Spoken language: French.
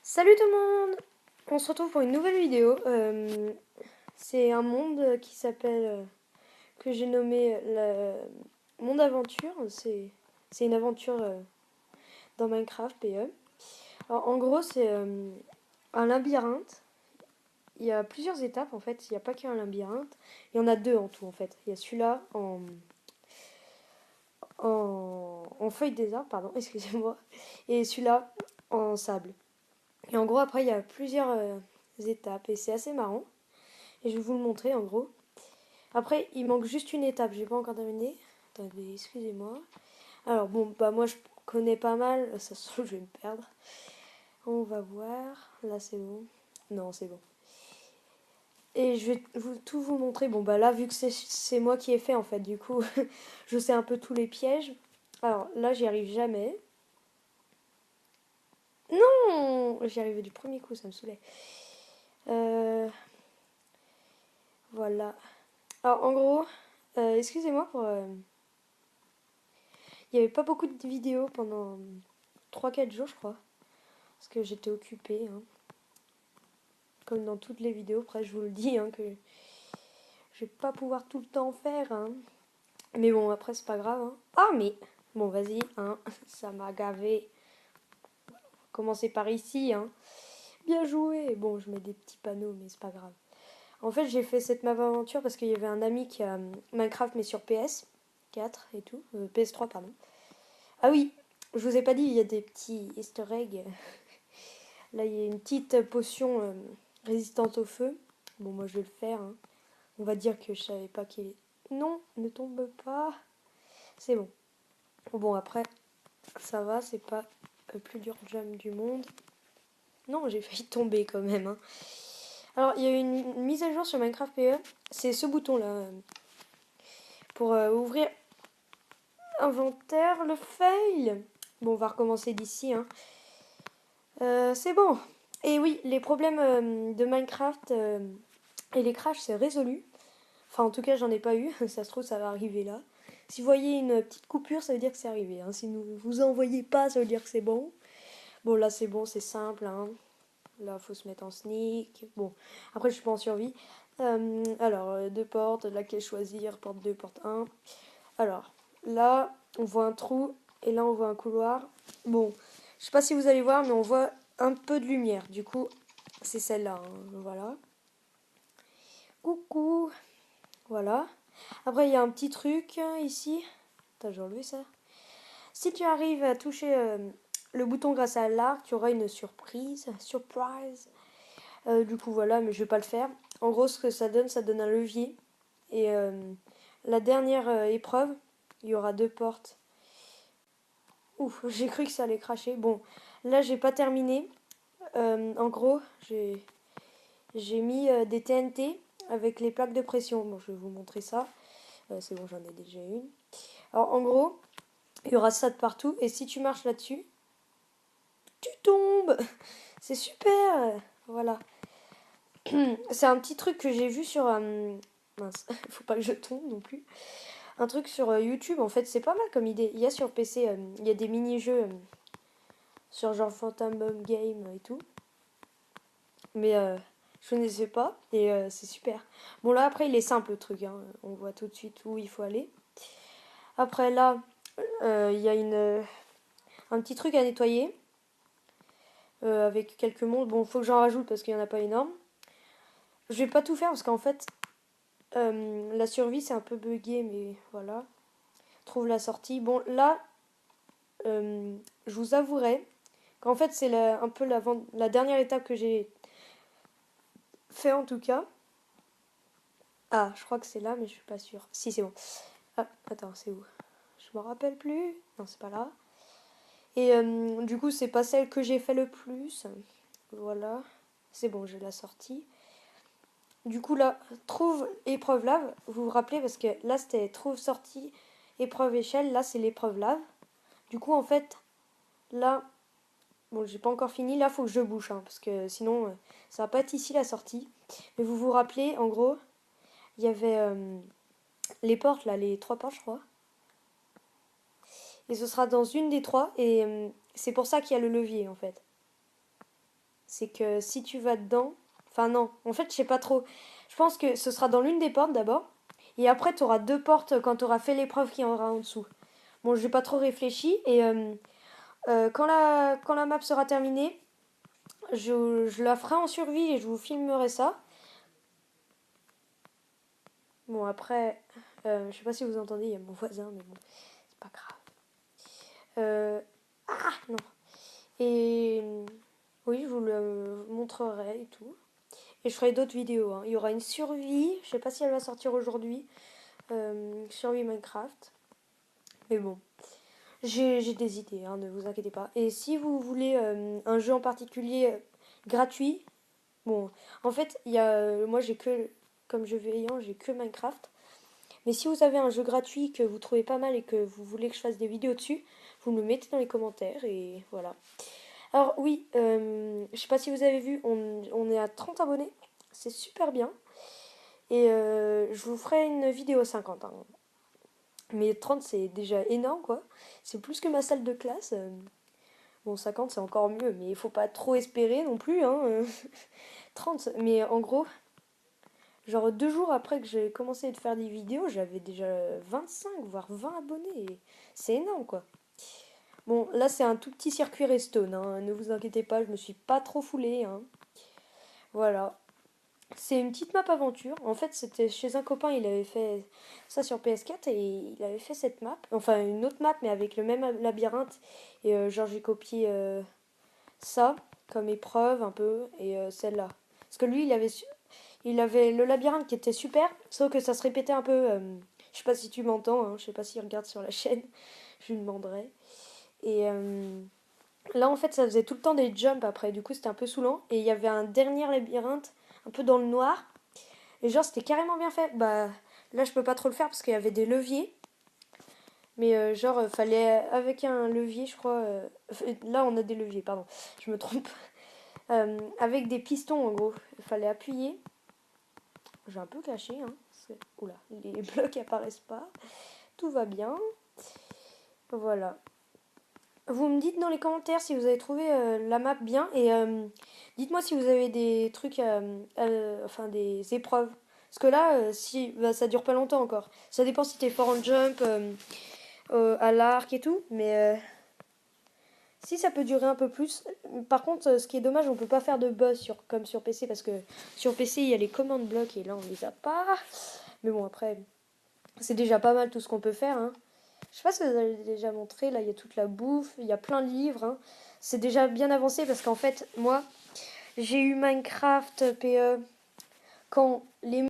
Salut tout le monde! On se retrouve pour une nouvelle vidéo. C'est un monde qui s'appelle, que j'ai nommé le monde aventure. C'est une aventure dans Minecraft PE. Alors, en gros, c'est un labyrinthe. Il y a plusieurs étapes en fait. Il n'y a pas qu'un labyrinthe. Il y en a deux en tout en fait. Il y a celui-là en feuilles des arbres, pardon, excusez-moi. Et celui-là en sable. Et en gros, après, il y a plusieurs étapes et c'est assez marrant. Et je vais vous le montrer en gros. Après, il manque juste une étape, j'ai pas encore terminé. Attendez, excusez-moi. Alors, bon, bah, moi je connais pas mal, ça se trouve, je vais me perdre. On va voir. Là, c'est bon. Non, c'est bon. Et je vais tout vous montrer. Bon, bah là, vu que c'est moi qui ai fait en fait, du coup, je sais un peu tous les pièges. Alors là, j'y arrive jamais. Non! J'y arrivais du premier coup, ça me saoulait. Voilà. Alors, en gros, excusez-moi pour. Il n'y avait pas beaucoup de vidéos pendant 3-4 jours, je crois. Parce que j'étais occupée. Hein. Comme dans toutes les vidéos, après, je vous le dis, hein, que je vais pas pouvoir tout le temps faire. Hein. Mais bon, après, c'est pas grave. Hein. Ah, mais. Bon, vas-y, hein. Ça m'a gavé. Commencer par ici, hein. Bien joué. Bon, je mets des petits panneaux, mais c'est pas grave. En fait, j'ai fait cette map aventure parce qu'il y avait un ami qui a Minecraft, mais sur PS4 et tout. PS3, pardon. Ah oui, je vous ai pas dit, il y a des petits easter eggs. Là, il y a une petite potion résistante au feu. Bon, moi, je vais le faire. Hein. On va dire que je savais pas qu'il est... Non, ne tombe pas. C'est bon. Bon, après, ça va, c'est pas le plus dur jump du monde. Non, j'ai failli tomber quand même. Hein. Alors, il y a une mise à jour sur Minecraft PE. C'est ce bouton-là. Pour ouvrir inventaire, le fail. Bon, on va recommencer d'ici. Hein. C'est bon. Et oui, les problèmes de Minecraft et les crashs, c'est résolu. Enfin, en tout cas, j'en ai pas eu. Ça se trouve, ça va arriver là. Si vous voyez une petite coupure, ça veut dire que c'est arrivé. Hein. Si vous en voyez pas, ça veut dire que c'est bon. Bon, là, c'est bon, c'est simple. Hein. Là, faut se mettre en sneak. Bon, après, je suis pas en survie. Alors, deux portes, laquelle choisir? Porte 2, porte 1. Alors, là, on voit un trou. Et là, on voit un couloir. Bon, je sais pas si vous allez voir, mais on voit un peu de lumière. Du coup, c'est celle-là. Hein. Voilà. Coucou. Voilà. Après, il y a un petit truc ici. Attends, j'ai enlevé ça. Si tu arrives à toucher le bouton grâce à l'arc, tu auras une surprise. Surprise. Du coup, voilà, mais je vais pas le faire. En gros, ce que ça donne un levier. Et la dernière épreuve, il y aura 2 portes. Ouf, j'ai cru que ça allait cracher. Bon, là, j'ai pas terminé. En gros, j'ai mis des TNT avec les plaques de pression. Bon, je vais vous montrer ça. C'est bon, j'en ai déjà une. Alors, en gros, il y aura ça de partout. Et si tu marches là-dessus, tu tombes. C'est super. Voilà. C'est un petit truc que j'ai vu sur... mince, faut pas que je tombe non plus. Un truc sur YouTube, en fait, c'est pas mal comme idée. Il y a sur PC, il y a des mini-jeux sur genre Phantom Bomb Game et tout. Mais je ne sais pas et c'est super. Bon, là, après, il est simple le truc. Hein. On voit tout de suite où il faut aller. Après, là, il y a un petit truc à nettoyer. Avec quelques mondes. Bon, faut que j'en rajoute parce qu'il n'y en a pas énorme. Je vais pas tout faire parce qu'en fait, la survie c'est un peu buggé, mais voilà. Trouve la sortie. Bon, là, je vous avouerai qu'en fait, c'est un peu la dernière étape que j'ai fait en tout cas. Ah, je crois que c'est là, mais je suis pas sûre. Si, c'est bon. Ah, attends, c'est où? Je me rappelle plus. Non, c'est pas là. Et du coup, c'est pas celle que j'ai fait le plus. Voilà. C'est bon, j'ai la sortie. Du coup, là, trouve épreuve lave. Vous vous rappelez, parce que là, c'était trouve sortie, épreuve échelle. Là, c'est l'épreuve lave. Du coup, en fait, là, bon, j'ai pas encore fini. Là, faut que je bouge, hein, parce que sinon, ça va pas être ici la sortie. Mais vous vous rappelez, en gros, il y avait les portes, là, les 3 portes, je crois. Et ce sera dans une des 3. Et c'est pour ça qu'il y a le levier, en fait. c'est que si tu vas dedans... Enfin non, en fait, je sais pas trop. Je pense que ce sera dans l'une des portes d'abord. Et après, tu auras 2 portes quand tu auras fait l'épreuve qui y aura en dessous. Bon, j'ai pas trop réfléchi. Et quand la map sera terminée, je la ferai en survie et je vous filmerai ça. Bon, après, je sais pas si vous entendez, il y a mon voisin, mais bon, c'est pas grave. Ah, non. Et oui, je vous le montrerai et tout. Et je ferai d'autres vidéos, hein. Il y aura une survie, je sais pas si elle va sortir aujourd'hui. Survie Minecraft. Mais bon, j'ai des idées, hein, ne vous inquiétez pas. Et si vous voulez un jeu en particulier gratuit, bon, en fait, il y a, moi j'ai que, comme jeu payant, j'ai que Minecraft. Mais si vous avez un jeu gratuit que vous trouvez pas mal et que vous voulez que je fasse des vidéos dessus, vous me le mettez dans les commentaires et voilà. Alors oui, je sais pas si vous avez vu, on est à 30 abonnés. C'est super bien. Et je vous ferai une vidéo à 50, hein. Mais 30 c'est déjà énorme quoi. C'est plus que ma salle de classe. Bon 50 c'est encore mieux, mais il faut pas trop espérer non plus, hein. 30, mais en gros, genre 2 jours après que j'ai commencé à faire des vidéos, j'avais déjà 25 voire 20 abonnés. C'est énorme quoi. Bon là c'est un tout petit circuit Redstone, hein. Ne vous inquiétez pas, je me suis pas trop foulée, hein. Voilà. C'est une petite map aventure. En fait, c'était chez un copain, il avait fait ça sur PS4 et il avait fait cette map. Enfin, une autre map, mais avec le même labyrinthe. Et genre, j'ai copié ça comme épreuve un peu et celle-là. Parce que lui, il avait le labyrinthe qui était super, sauf que ça se répétait un peu. Je sais pas si tu m'entends, hein, je sais pas s'il regarde sur la chaîne, je lui demanderai. Et là, en fait, ça faisait tout le temps des jumps après. Du coup, c'était un peu saoulant. Et il y avait un dernier labyrinthe, un peu dans le noir. Et genre, c'était carrément bien fait. Bah, là, je peux pas trop le faire parce qu'il y avait des leviers. Mais genre, fallait avec un levier, je crois. Là, on a des leviers, pardon. Je me trompe. Avec des pistons, en gros. Il fallait appuyer. J'ai un peu caché, hein. Oula, les blocs apparaissent pas. Tout va bien. Voilà. Vous me dites dans les commentaires si vous avez trouvé la map bien et dites-moi si vous avez des trucs, enfin des épreuves. Parce que là, si, bah, ça dure pas longtemps encore. Ça dépend si t'es fort en jump, à l'arc et tout, mais si ça peut durer un peu plus. Par contre, ce qui est dommage, on peut pas faire de boss comme sur PC parce que sur PC il y a les commandes blocs et là on les a pas. Mais bon après, c'est déjà pas mal tout ce qu'on peut faire, hein. Je sais pas si vous avez déjà montré, là il y a toute la bouffe, il y a plein de livres, hein. C'est déjà bien avancé parce qu'en fait, moi, j'ai eu Minecraft PE quand les